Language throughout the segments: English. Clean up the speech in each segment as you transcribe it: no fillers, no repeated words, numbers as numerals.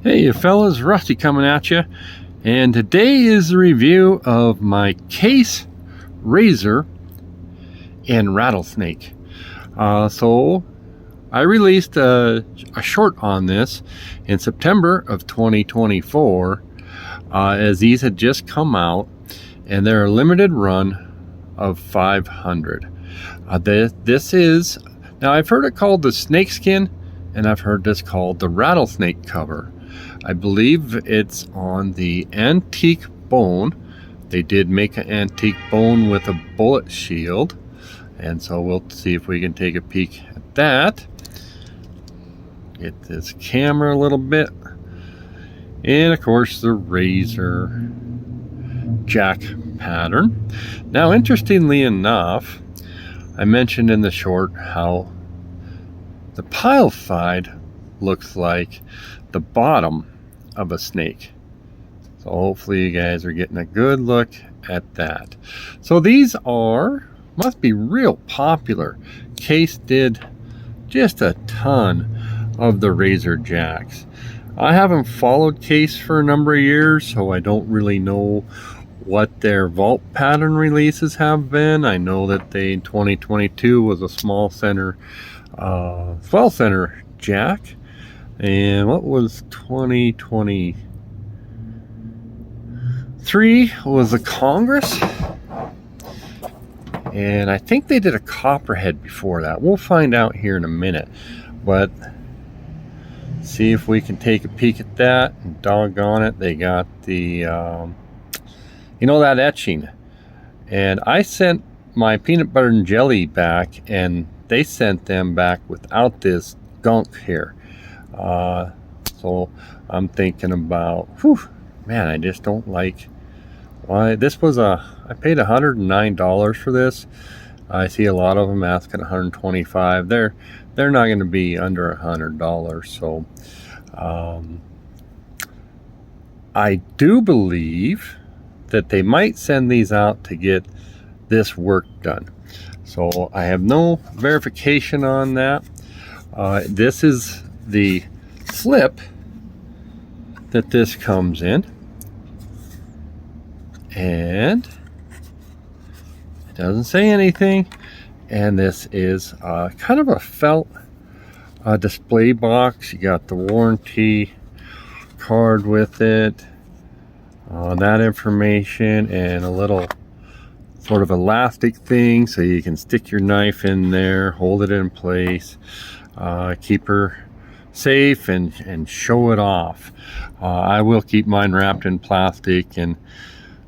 Hey you fellas, Rusty coming at you, and today is the review of my case, razor, and rattlesnake. So I released a short on this in September of 2024 as these had just come out, and they're a limited run of 500. This is, now I've heard it called the snakeskin, and I've heard this called the rattlesnake cover. I believe it's on the antique bone. They did make an antique bone with a bullet shield, and so we'll see if we can take a peek at that. Get this camera a little bit, and of course the razor jack pattern. Now, interestingly enough, I mentioned in the short how the pile side looks like the bottom of a snake. So hopefully you guys are getting a good look at that. So these must be real popular. Case did just a ton of the razor jacks. I haven't followed Case for a number of years, so I don't really know what their vault pattern releases have been. I know that they, in 2022, was a small center, 12 center jack. And what was 2023 was a Congress, and I think they did a copperhead before that. We'll find out here in a minute, but see if we can take a peek at that. And doggone it, they got the that etching, and I sent my peanut butter and jelly back, and they sent them back without this gunk here. So I'm thinking about, man, I just don't like why this was I paid $109 for this. I see a lot of them asking $125. They're not going to be under $100. So I do believe that they might send these out to get this work done. So I have no verification on that. This is the slip that this comes in, and it doesn't say anything. And this is kind of a felt display box. You got the warranty card with it, that information, and a little sort of elastic thing so you can stick your knife in there, hold it in place, keep her safe and show it off. I will keep mine wrapped in plastic, and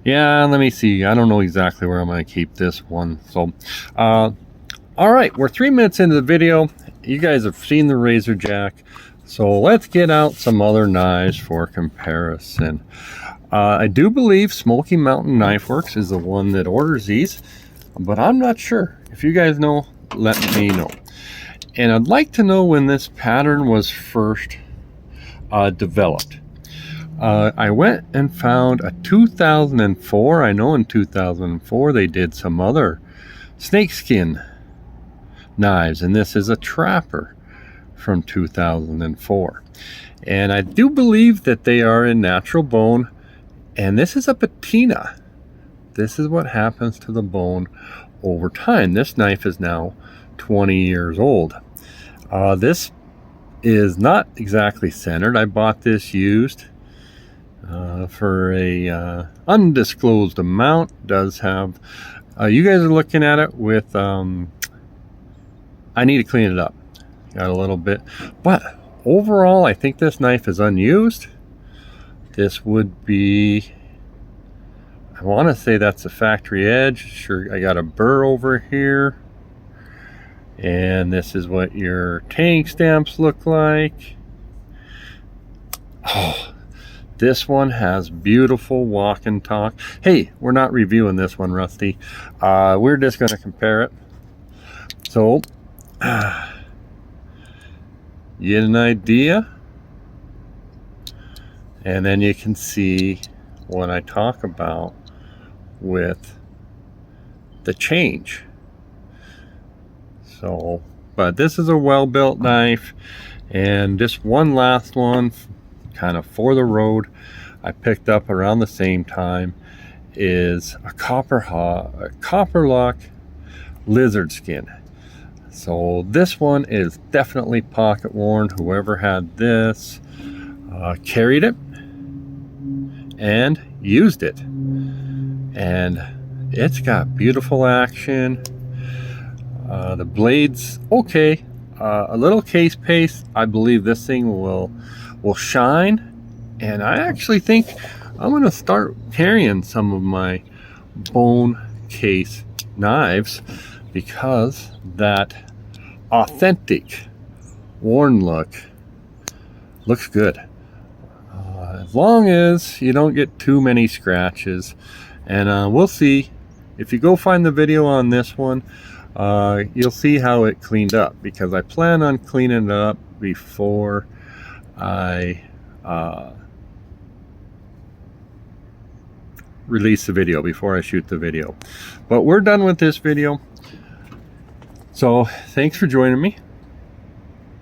yeah, let me see, I don't know exactly where I'm going to keep this one. So all right, we're 3 minutes into the video. You guys have seen the razor jack, so let's get out some other knives for comparison. I do believe Smoky Mountain Knife Works is the one that orders these, but I'm not sure. If you guys know, let me know. And I'd like to know when this pattern was first developed. I went and found a 2004. I know in 2004 they did some other snakeskin knives, and this is a trapper from 2004. And I do believe that they are in natural bone, and this is a patina. This is what happens to the bone over time. This knife is now 20 years old. This is not exactly centered. I bought this used for a undisclosed amount. Does have you guys are looking at it with I need to clean it up. Got a little bit, but overall I think this knife is unused. This would be, I want to say that's a factory edge. Sure, I got a burr over here. And this is what your tank stamps look like. Oh, this one has beautiful walk and talk. Hey, we're not reviewing this one, Rusty. We're just going to compare it. So, you get an idea. And then you can see what I talk about with the change. But this is a well-built knife. And just one last one kind of for the road. I picked up around the same time is a copper lock lizard skin. So this one is definitely pocket worn. Whoever had this carried it and used it, and it's got beautiful action. The blades okay, a little case paste. I believe this thing will shine, and I actually think I'm going to start carrying some of my bone case knives because that authentic worn look looks good. As long as you don't get too many scratches, and we'll see. If you go find the video on this one, you'll see how it cleaned up, because I plan on cleaning it up before I release the video, before I shoot the video. But we're done with this video. So thanks for joining me.